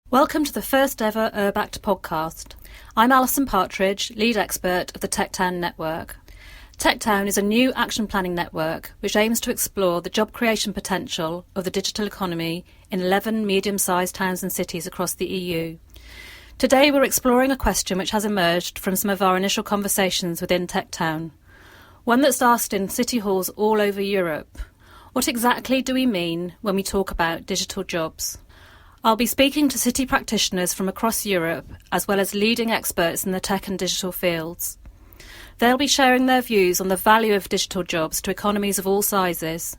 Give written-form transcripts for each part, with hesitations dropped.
Welcome to the first ever URBACT podcast. I'm Alison Partridge, lead expert of the TechTown network. TechTown is a new action planning network which aims to explore the job creation potential of the digital economy in 11 medium-sized towns and cities across the EU. Today we're exploring a question which has emerged from some of our initial conversations within TechTown. One that's asked in city halls all over Europe. What exactly do we mean when we talk about digital jobs? I'll be speaking to city practitioners from across Europe, as well as leading experts in the tech and digital fields. They'll be sharing their views on the value of digital jobs to economies of all sizes,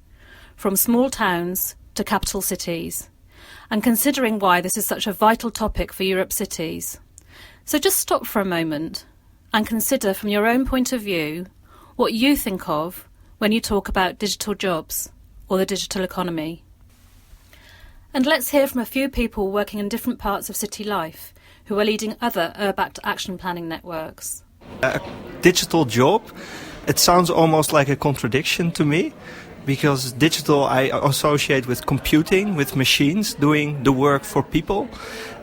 from small towns to capital cities, and considering why this is such a vital topic for Europe's cities. So just stop for a moment and consider from your own point of view what you think of when you talk about digital jobs or the digital economy. And let's hear from a few people working in different parts of city life who are leading other URBACT action planning networks. A digital job, it sounds almost like a contradiction to me, because digital I associate with computing, with machines doing the work for people,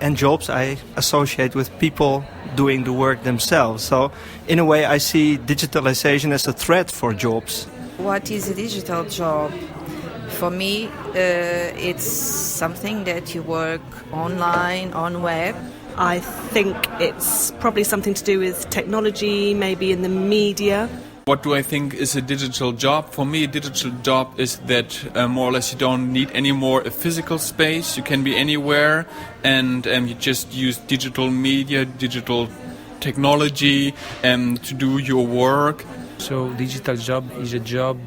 and jobs I associate with people doing the work themselves. So in a way I see digitalization as a threat for jobs. What is a digital job? For me, it's something that you work online, on web. I think it's probably something to do with technology, maybe in the media. What do I think is a digital job? For me, a digital job is that more or less you don't need any more a physical space. You can be anywhere and you just use digital media, digital technology to do your work. So digital job is a job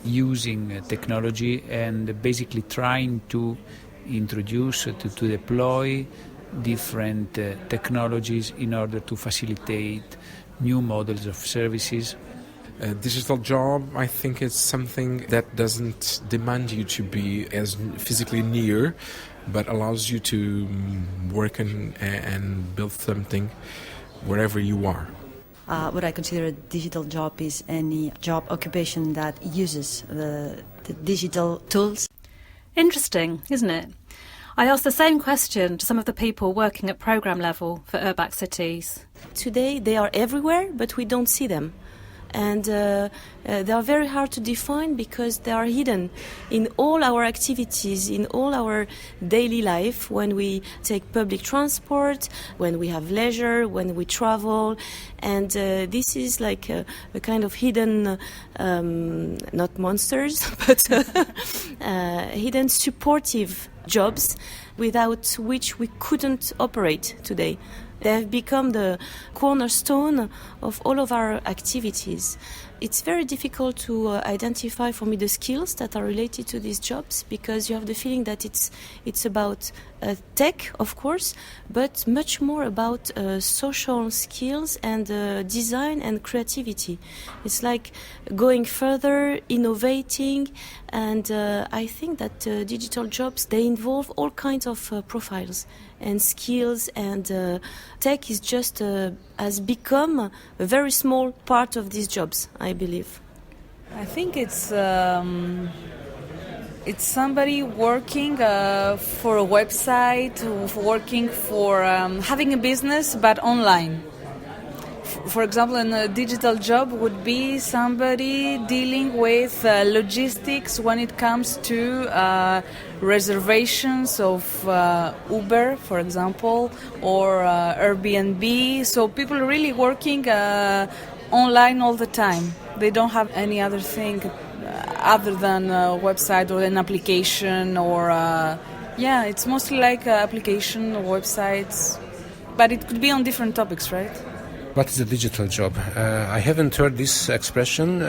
using technology and basically trying to introduce, to deploy different technologies in order to facilitate new models of services. A digital job, I think, is something that doesn't demand you to be as physically near, but allows you to work and build something wherever you are. What I consider a digital job is any job occupation that uses the digital tools. Interesting, isn't it? I asked the same question to some of the people working at programme level for URBACT cities. Today they are everywhere, but we don't see them. And they are very hard to define because they are hidden in all our activities, in all our daily life, when we take public transport, when we have leisure, when we travel. And this is like a kind of hidden, not monsters, but hidden supportive jobs without which we couldn't operate today. They have become the cornerstone of all of our activities. It's very difficult to identify for me the skills that are related to these jobs, because you have the feeling that it's about tech, of course, but much more about social skills and design and creativity. It's like going further, innovating, and I think that digital jobs, they involve all kinds of profiles and skills, and tech is just has become a very small part of these jobs, I believe. I think it's somebody working for a website, working for having a business but online. For example, a digital job would be somebody dealing with logistics when it comes to reservations of Uber, for example, or Airbnb. So people are really working online all the time. They don't have any other thing other than a website or an application, or it's mostly like application or websites. But it could be on different topics, right? What is a digital job? I haven't heard this expression.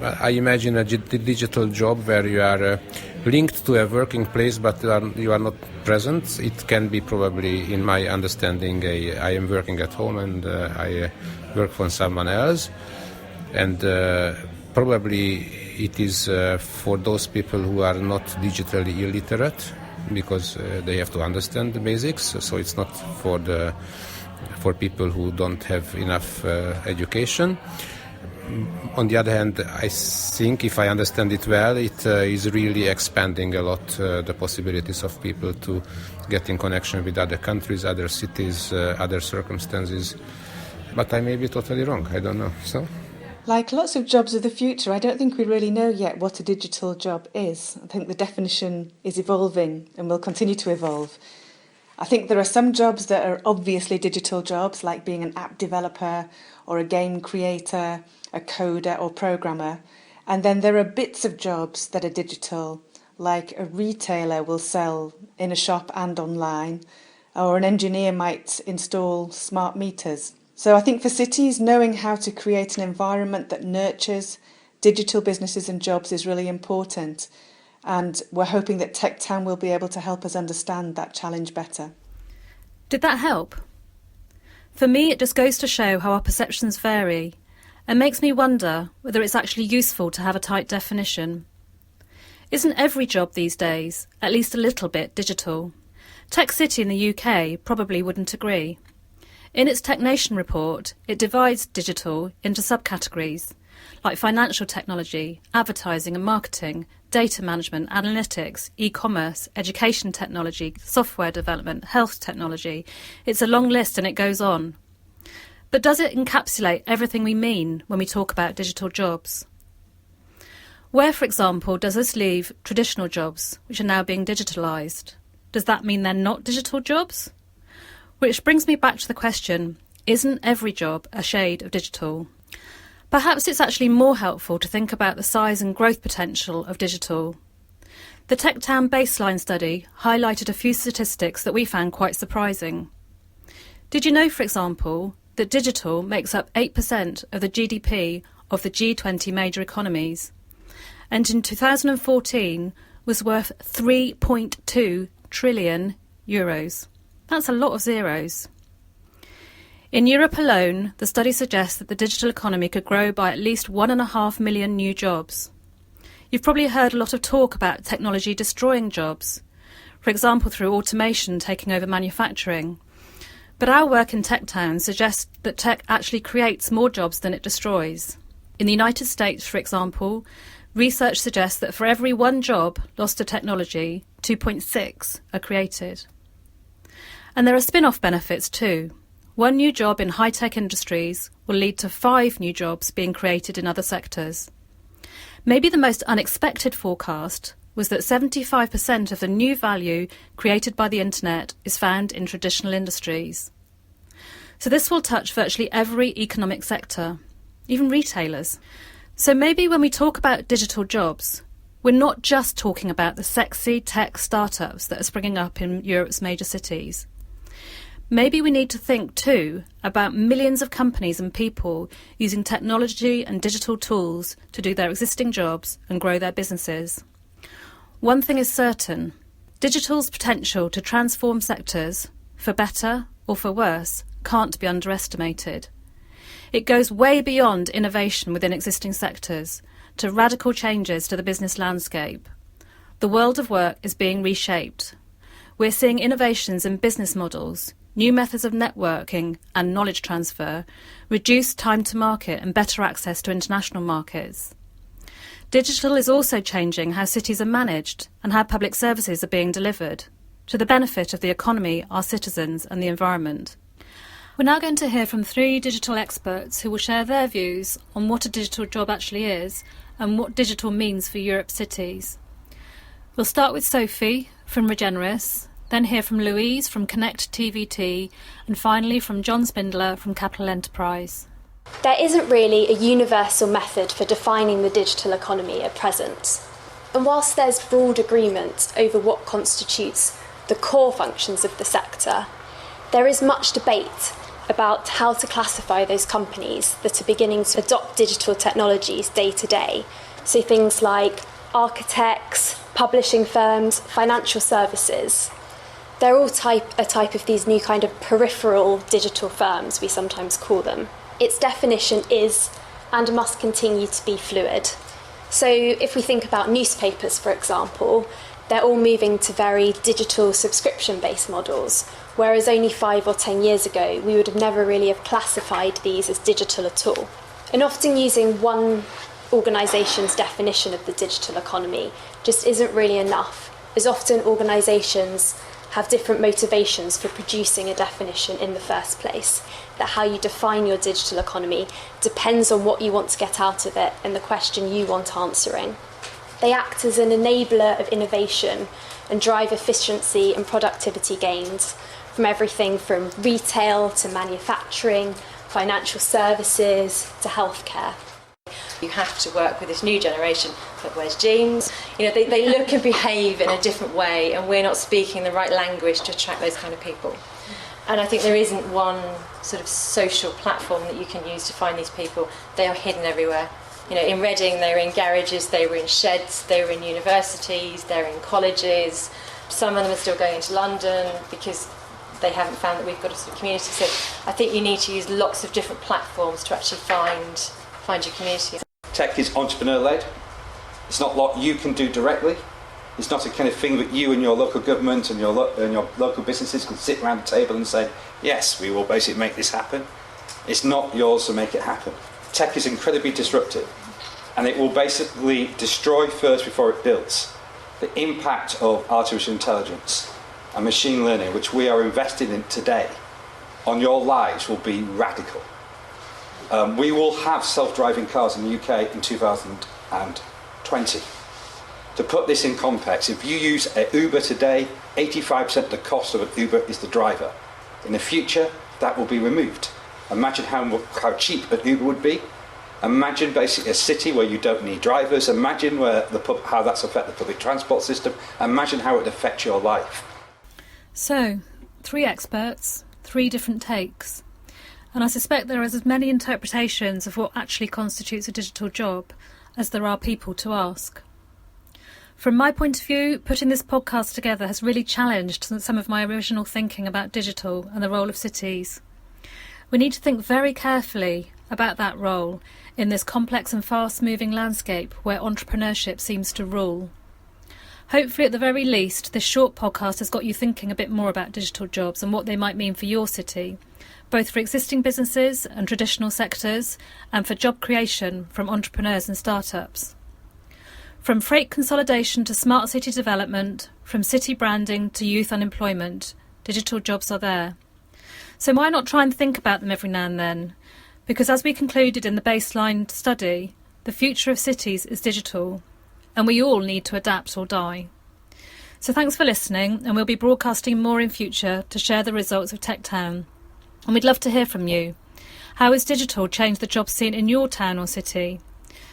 I imagine a digital job where you are linked to a working place, but you are not present. It can be probably, in my understanding, I am working at home and I work for someone else. And probably it is for those people who are not digitally illiterate, because they have to understand the basics. So it's not for people who don't have enough education. on the other hand, I think, if I understand it well, it is really expanding a lot the possibilities of people to get in connection with other countries, other cities, other circumstances. But I may be totally wrong, I don't know. So, like lots of jobs of the future, I don't think we really know yet what a digital job is. I think the definition is evolving and will continue to evolve. I think there are some jobs that are obviously digital jobs, like being an app developer or a game creator, a coder or programmer. And then there are bits of jobs that are digital, like a retailer will sell in a shop and online, or an engineer might install smart meters. So I think for cities, knowing how to create an environment that nurtures digital businesses and jobs is really important. And we're hoping that TechTown will be able to help us understand that challenge better. Did that help? For me, it just goes to show how our perceptions vary and makes me wonder whether it's actually useful to have a tight definition. Isn't every job these days at least a little bit digital? Tech City in the UK probably wouldn't agree. In its Tech Nation report, it divides digital into subcategories like financial technology, advertising and marketing, data management, analytics, e-commerce, education technology, software development, health technology. It's a long list and it goes on. But does it encapsulate everything we mean when we talk about digital jobs? Where, for example, does this leave traditional jobs, which are now being digitalised? Does that mean they're not digital jobs? Which brings me back to the question, isn't every job a shade of digital? Perhaps it's actually more helpful to think about the size and growth potential of digital. The TechTown baseline study highlighted a few statistics that we found quite surprising. Did you know, for example, that digital makes up 8% of the GDP of the G20 major economies, and in 2014 was worth 3.2 trillion euros. That's a lot of zeros. In Europe alone, the study suggests that the digital economy could grow by at least 1.5 million new jobs. You've probably heard a lot of talk about technology destroying jobs, for example through automation taking over manufacturing. But our work in TechTown suggests that tech actually creates more jobs than it destroys. In the United States, for example, research suggests that for every one job lost to technology, 2.6 are created. And there are spin-off benefits too. One new job in high-tech industries will lead to 5 new jobs being created in other sectors. Maybe the most unexpected forecast was that 75% of the new value created by the internet is found in traditional industries. So this will touch virtually every economic sector, even retailers. So maybe when we talk about digital jobs, we're not just talking about the sexy tech startups that are springing up in Europe's major cities. Maybe we need to think too about millions of companies and people using technology and digital tools to do their existing jobs and grow their businesses. One thing is certain, digital's potential to transform sectors, for better or for worse, can't be underestimated. It goes way beyond innovation within existing sectors to radical changes to the business landscape. The world of work is being reshaped. We're seeing innovations in business models, new methods of networking and knowledge transfer, reduced time to market and better access to international markets. Digital is also changing how cities are managed and how public services are being delivered, to the benefit of the economy, our citizens and the environment. We're now going to hear from 3 digital experts who will share their views on what a digital job actually is and what digital means for Europe's cities. We'll start with Sophie from Regeneris, then hear from Louise from Connect TVT, and finally from John Spindler from Capital Enterprise. There isn't really a universal method for defining the digital economy at present. And whilst there's broad agreement over what constitutes the core functions of the sector, there is much debate about how to classify those companies that are beginning to adopt digital technologies day to day. So things like architects, publishing firms, financial services. They're all a type of these new kind of peripheral digital firms, we sometimes call them. Its definition is and must continue to be fluid. So if we think about newspapers, for example, they're all moving to very digital subscription-based models, whereas only 5 or 10 years ago, we would have never really have classified these as digital at all. And often using one organisation's definition of the digital economy just isn't really enough, as often organisations have different motivations for producing a definition in the first place. That how you define your digital economy depends on what you want to get out of it and the question you want answering. They act as an enabler of innovation and drive efficiency and productivity gains from everything from retail to manufacturing, financial services to healthcare. You have to work with this new generation that wears jeans. You know, they look and behave in a different way, and we're not speaking the right language to attract those kind of people. And I think there isn't one sort of social platform that you can use to find these people. They are hidden everywhere. You know, in Reading, they were in garages, they were in sheds, they were in universities, they're in colleges. Some of them are still going into London because they haven't found that we've got a sort of community. So I think you need to use lots of different platforms to actually find your community. Tech is entrepreneur-led. It's not what you can do directly. It's not a kind of thing that you and your local government and your local businesses can sit around the table and say, yes, we will basically make this happen. It's not yours to make it happen. Tech is incredibly disruptive, and it will basically destroy first before it builds. The impact of artificial intelligence and machine learning, which we are invested in today, on your lives will be radical. We will have self-driving cars in the UK in 2020. To put this in context, if you use an Uber today, 85% of the cost of an Uber is the driver. In the future, that will be removed. Imagine how cheap an Uber would be. Imagine basically a city where you don't need drivers. Imagine how that's affect the public transport system. Imagine how it would affect your life. So, 3 experts, 3 different takes. And I suspect there is as many interpretations of what actually constitutes a digital job as there are people to ask. From my point of view, putting this podcast together has really challenged some of my original thinking about digital and the role of cities. We need to think very carefully about that role in this complex and fast-moving landscape where entrepreneurship seems to rule. Hopefully, at the very least, this short podcast has got you thinking a bit more about digital jobs and what they might mean for your city, both for existing businesses and traditional sectors, and for job creation from entrepreneurs and startups. From freight consolidation to smart city development, from city branding to youth unemployment, digital jobs are there. So why not try and think about them every now and then? Because as we concluded in the baseline study, the future of cities is digital, and we all need to adapt or die. So thanks for listening, and we'll be broadcasting more in future to share the results of Tech Town. And we'd love to hear from you. How has digital changed the job scene in your town or city?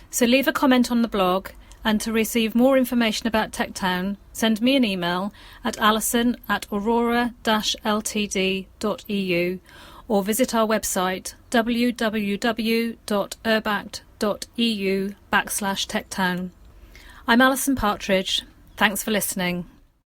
So leave a comment on the blog, and to receive more information about Tech Town, send me an email at alison@aurora-ltd.eu or visit our website www.urbact.eu/techtown. I'm Alison Partridge. Thanks for listening.